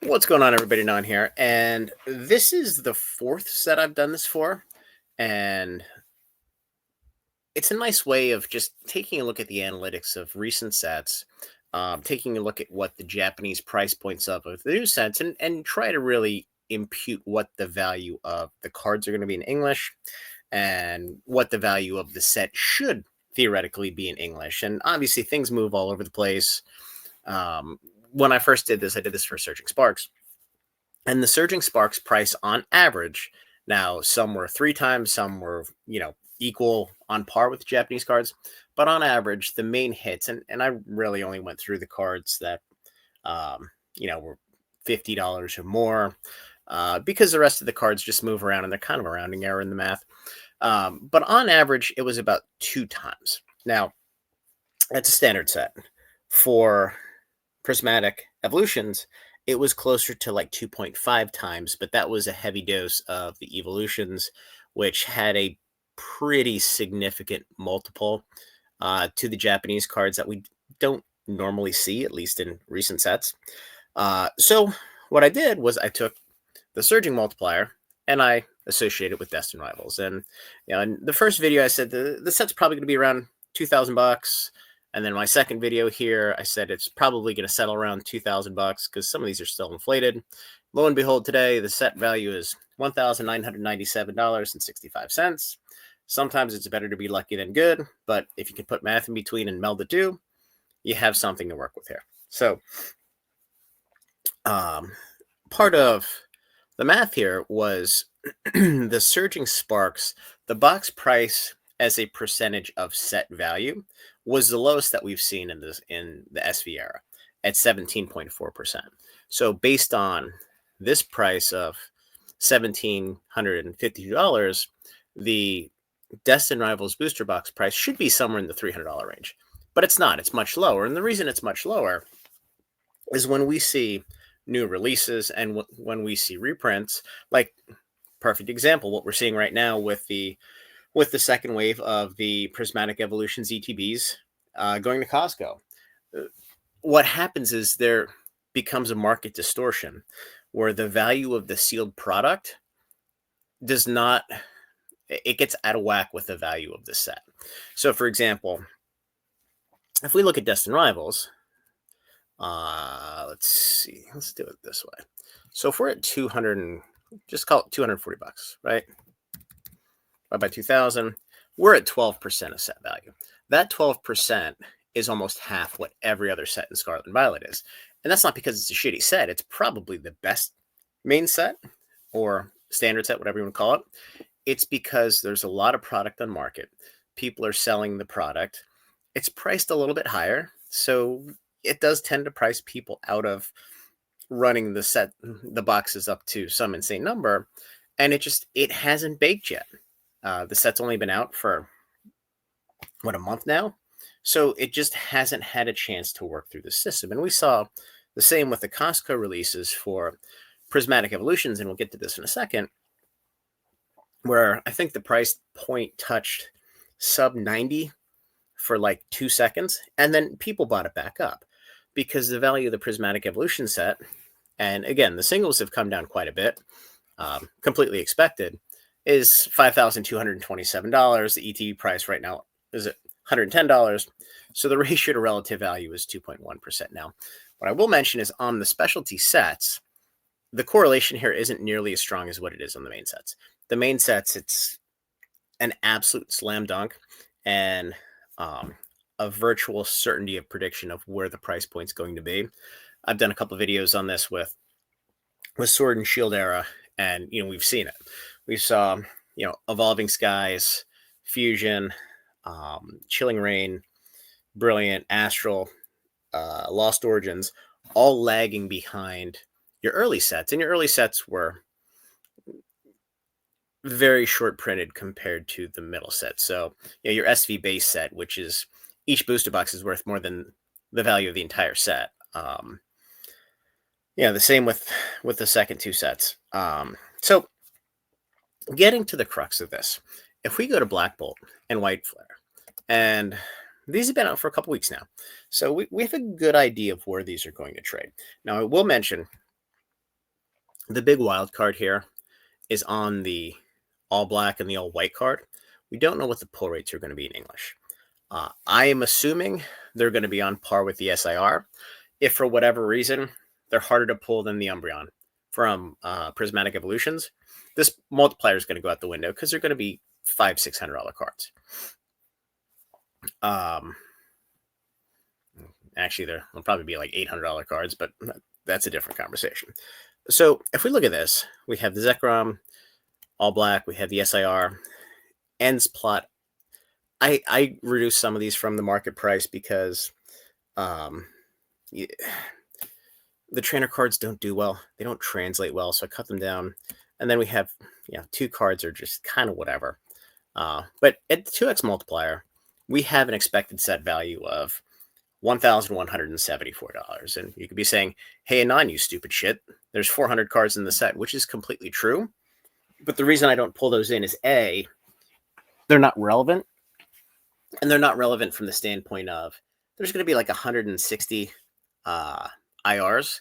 What's going on, everybody? Non here, and this is the fourth set I've done this for, and it's a nice way of just taking a look at the analytics of recent sets, taking a look at what the Japanese price points of the new sets, and try to really impute what the value of the cards are going to be in English, and what the value of the set should theoretically be in English. And obviously, things move all over the place. Um, when I first did this, I did this for Searching Sparks. And the Surging Sparks price on average, now some were three times, some were, equal on par with Japanese cards. But on average, the main hits, and I really only went through the cards that, were $50 or more, because the rest of the cards just move around and they're kind of a rounding error in the math. But on average, it was about two times. Now, that's a standard set. For prismatic evolutions, it was closer to like 2.5 times, but that was a heavy dose of the evolutions, which had a pretty significant multiple to the Japanese cards that we don't normally see, at least in recent sets. So what I did was I took the surging multiplier and I associated it with Destined Rivals. And in the first video, I said the set's probably going to be around $2,000. And then my second video here, I said it's probably going to settle around $2,000 because some of these are still inflated. Lo and behold, today the set value is $1,997.65. Sometimes it's better to be lucky than good, but if you can put math in between and meld the two, you have something to work with here. So part of the math here was the Surging Sparks, the box price as a percentage of set value was the lowest that we've seen in the SV era at 17.4%. So based on this price of $1,752, the Destined Rivals booster box price should be somewhere in the $300 range, but it's not. It's much lower, and the reason it's much lower is when we see new releases and when we see reprints. Like, perfect example, what we're seeing right now with the second wave of the Prismatic Evolutions ETBs going to Costco. What happens is there becomes a market distortion where the value of the sealed product does not, it gets out of whack with the value of the set. So, for example, if we look at Destined Rivals, let's see, let's do it this way. So if we're at 200, just call it $240, right? By 2000, we're at 12% of set value. That 12% is almost half what every other set in Scarlet and Violet is. And that's not because it's a shitty set. It's probably the best main set or standard set, whatever you want to call it. It's because there's a lot of product on market. People are selling the product. It's priced a little bit higher. So it does tend to price people out of running the boxes up to some insane number. And it hasn't baked yet. The set's only been out for a month now, so it just hasn't had a chance to work through the system. And we saw the same with the Costco releases for Prismatic Evolutions, and we'll get to this in a second, where I think the price point touched sub 90 for like 2 seconds, and then people bought it back up because the value of the Prismatic Evolution set, and again, the singles have come down quite a bit, completely expected, is $5,227. The ETB price right now is at $110. So the ratio to relative value is 2.1% now. What I will mention is on the specialty sets, the correlation here isn't nearly as strong as what it is on the main sets. The main sets, it's an absolute slam dunk and a virtual certainty of prediction of where the price point's going to be. I've done a couple of videos on this with Sword and Shield era, and we've seen it. We saw, Evolving Skies, Fusion, Chilling Rain, Brilliant, Astral, Lost Origins, all lagging behind your early sets. And your early sets were very short printed compared to the middle set. So, your SV base set, which is each booster box is worth more than the value of the entire set. The same with the second two sets. So getting to the crux of this, if we go to Blackbolt and White Flare, and these have been out for a couple weeks now, so we have a good idea of where these are going to trade. Now, I will mention The big wild card here is on the all black and the all white card. We don't know what the pull rates are going to be in English. I am assuming they're going to be on par with the SIR. If for whatever reason they're harder to pull than the Umbreon from Prismatic Evolutions, this multiplier is going to go out the window because they're going to be $500-$600 cards. Actually, they'll probably be like $800 cards, but that's a different conversation. So if we look at this, we have the Zekrom, all black, we have the SIR, ends plot. I reduced some of these from the market price because the trainer cards don't do well. They don't translate well, so I cut them down. And then we have, two cards are just kind of whatever. But at the 2x multiplier, we have an expected set value of $1,174. And you could be saying, hey, Anon, you stupid shit. There's 400 cards in the set, which is completely true. But the reason I don't pull those in is A, they're not relevant. And they're not relevant from the standpoint of there's going to be like 160 IRs,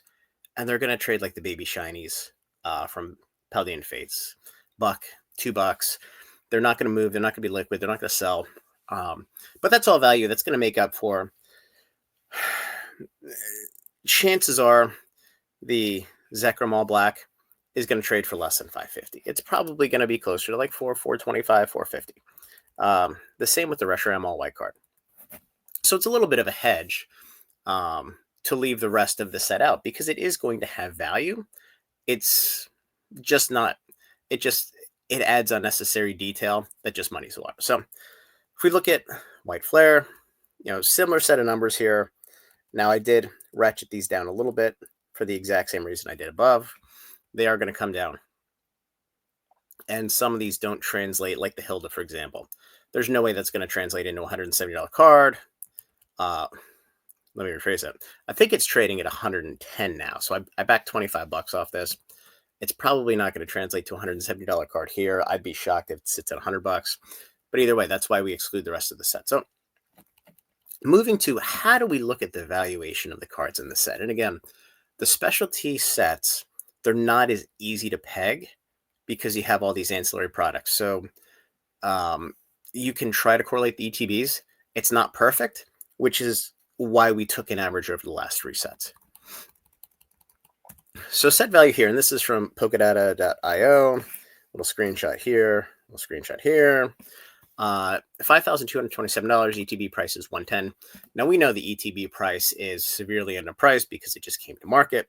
and they're going to trade like the baby shinies from Paldean Fates. $1, $2. They're not going to move. They're not going to be liquid. They're not going to sell. But that's all value. That's going to make up for. Chances are the Zekrom all black is going to trade for less than 550. It's probably going to be closer to like 425, 450. The same with the Reshiram all white card. So it's a little bit of a hedge to leave the rest of the set out because it is going to have value. It's just not, it adds unnecessary detail that just muddies the water. So if we look at White Flare, similar set of numbers here. Now I did ratchet these down a little bit for the exact same reason I did above. They are going to come down. And some of these don't translate, like the Hilda, for example. There's no way that's going to translate into a $170 card. Let me rephrase that. I think it's trading at 110 now. So I backed $25 off this. It's probably not going to translate to a $170 card here. I'd be shocked if it sits at $100. But either way, that's why we exclude the rest of the set. So moving to how do we look at the valuation of the cards in the set? And again, the specialty sets, they're not as easy to peg because you have all these ancillary products. So you can try to correlate the ETBs. It's not perfect, which is why we took an average over the last 3 sets. So set value here, and this is from Polkadata.io. Little screenshot here, little screenshot here. $5,227. ETB price is 110. Now we know the ETB price is severely underpriced because it just came to market.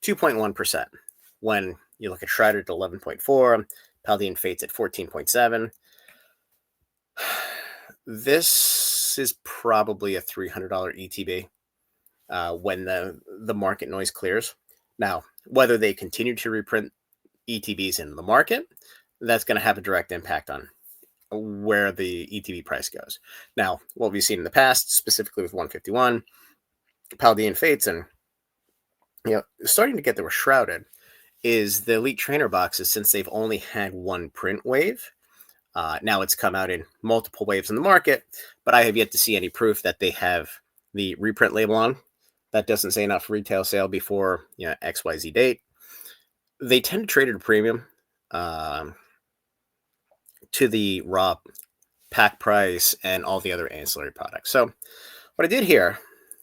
2.1%. When you look at Shrouded at 11.4, Paldean Fates at 14.7. This is probably a $300 ETB when the market noise clears. Now, whether they continue to reprint ETBs in the market, that's going to have a direct impact on where the ETB price goes. Now, what we've seen in the past, specifically with 151, Paldean Fates, and starting to get the Shrouded, is the Elite Trainer boxes, since they've only had one print wave. Now it's come out in multiple waves in the market, but I have yet to see any proof that they have the reprint label on. That doesn't say enough retail sale before XYZ date. They tend to trade at a premium to the raw pack price and all the other ancillary products. So what I did here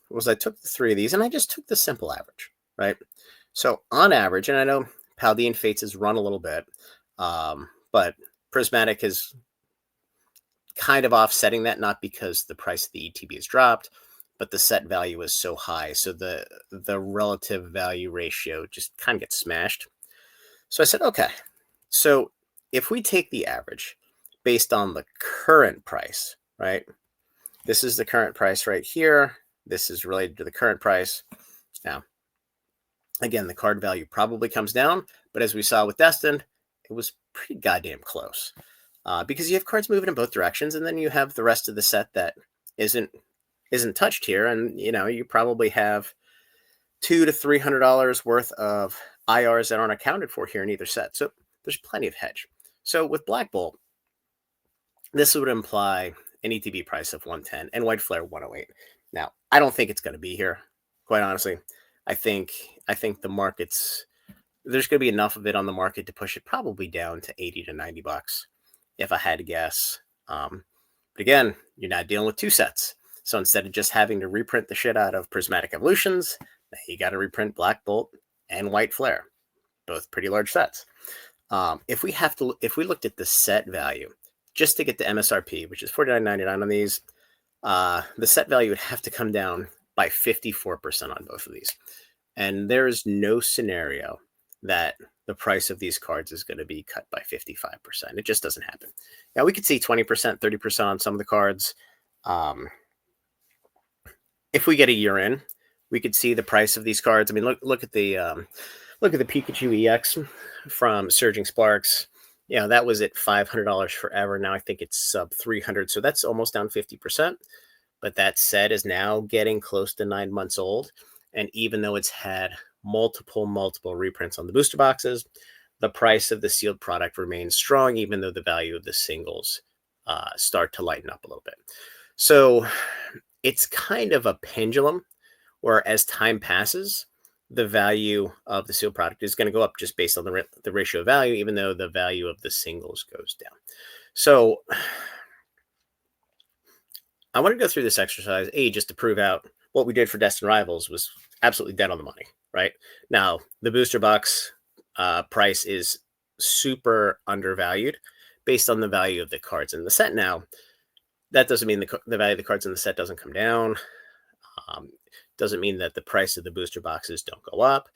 was I took the 3 of these and I just took the simple average, right? So on average, and I know Paldean Fates has run a little bit, but Prismatic is kind of offsetting that, not because the price of the ETB has dropped, but the set value is so high. So the relative value ratio just kind of gets smashed. So I said, okay, so if we take the average based on the current price, right? This is the current price right here. This is related to the current price. Now, again, the card value probably comes down, but as we saw with Destined, it was pretty goddamn close because you have cards moving in both directions, and then you have the rest of the set that isn't touched here, and you probably have $200 to $300 worth of IRs that aren't accounted for here in either set. So there's plenty of hedge. So with Blackbolt, this would imply an ETB price of 110 and White Flare 108. Now, I don't think it's going to be here, quite honestly. I think the market's there's going to be enough of it on the market to push it probably down to 80 to 90 bucks, if I had to guess. But again, you're not dealing with two sets. So instead of just having to reprint the shit out of Prismatic Evolutions, you got to reprint Blackbolt and White Flare, both pretty large sets. If we looked at the set value just to get the MSRP, which is $49.99 on these, the set value would have to come down by 54% on both of these. And there is no scenario that the price of these cards is going to be cut by 55%. It just doesn't happen. Now, we could see 20%, 30% on some of the cards. If we get a year in, we could see the price of these cards. I mean, look at the Pikachu EX from Surging Sparks. That was at $500 forever. Now I think it's sub 300, so that's almost down 50%. But that set is now getting close to 9 months old, and even though it's had multiple reprints on the booster boxes, the price of the sealed product remains strong, even though the value of the singles start to lighten up a little bit. So it's kind of a pendulum where as time passes, the value of the sealed product is going to go up just based on the ratio of value, even though the value of the singles goes down. So I want to go through this exercise, just to prove out what we did for Destined Rivals was absolutely dead on the money, right? Now, the booster box price is super undervalued based on the value of the cards in the set. Now, that doesn't mean the value of the cards in the set doesn't come down. Doesn't mean that the price of the booster boxes don't go up.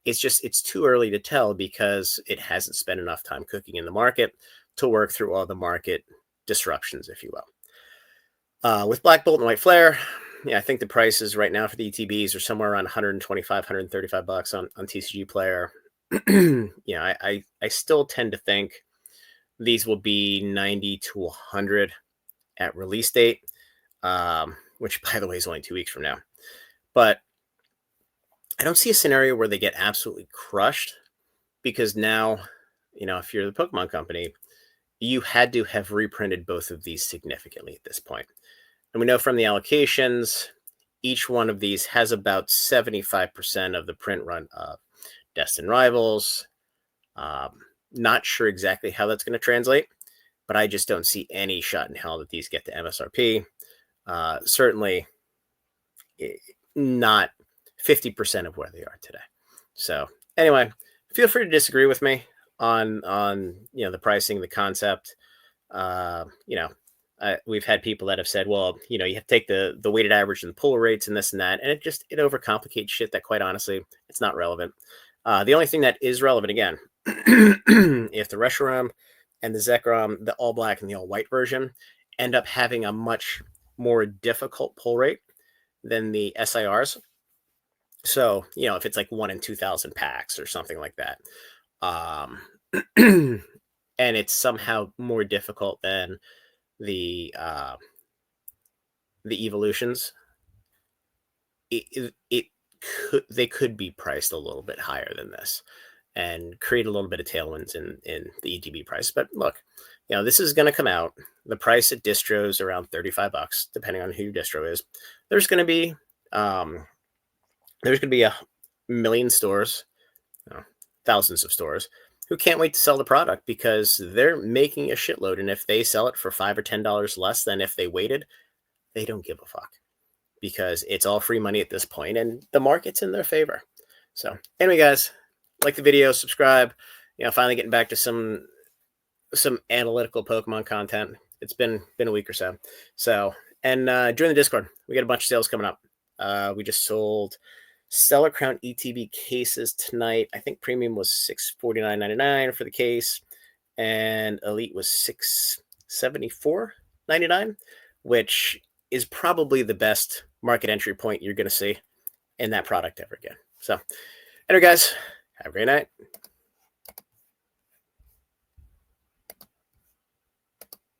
It's too early to tell because it hasn't spent enough time cooking in the market to work through all the market disruptions, if you will. With Blackbolt and White Flare, I think the prices right now for the ETBs are somewhere around 125, 135 bucks on TCG Player. I still tend to think these will be 90 to 100 at release date, which, by the way, is only 2 weeks from now. But I don't see a scenario where they get absolutely crushed, because now, if you're the Pokemon company, you had to have reprinted both of these significantly at this point. And we know from the allocations, each one of these has about 75% of the print run of Destined Rivals. Not sure exactly how that's going to translate, but I just don't see any shot in hell that these get to MSRP. Certainly not 50% of where they are today. So anyway, feel free to disagree with me on the pricing, the concept. We've had people that have said, well, you have to take the weighted average and the pull rates and this and that, and it overcomplicates shit that, quite honestly, it's not relevant. The only thing that is relevant, again, if the Reshiram and the Zekrom, the all black and the all white version, end up having a much more difficult pull rate than the SIRs. So, if it's like 1 in 2,000 packs or something like that, and it's somehow more difficult than the evolutions, they could be priced a little bit higher than this and create a little bit of tailwinds in the ETB price. But look, this is going to come out. The price at distro is around 35 bucks, depending on who your distro is. There's going to be a million stores, thousands of stores, who can't wait to sell the product because they're making a shitload. And if they sell it for $5 or $10 less than if they waited, they don't give a fuck, because it's all free money at this point and the market's in their favor. So anyway, guys, like the video, subscribe. Finally getting back to some analytical Pokemon content. It's been a week or so. So, and join the Discord. We got a bunch of sales coming up. We just sold Stellar Crown ETB cases tonight. I think premium was $649.99 for the case, and Elite was $674.99, which is probably the best market entry point you're going to see in that product ever again. So, anyway, guys, have a great night.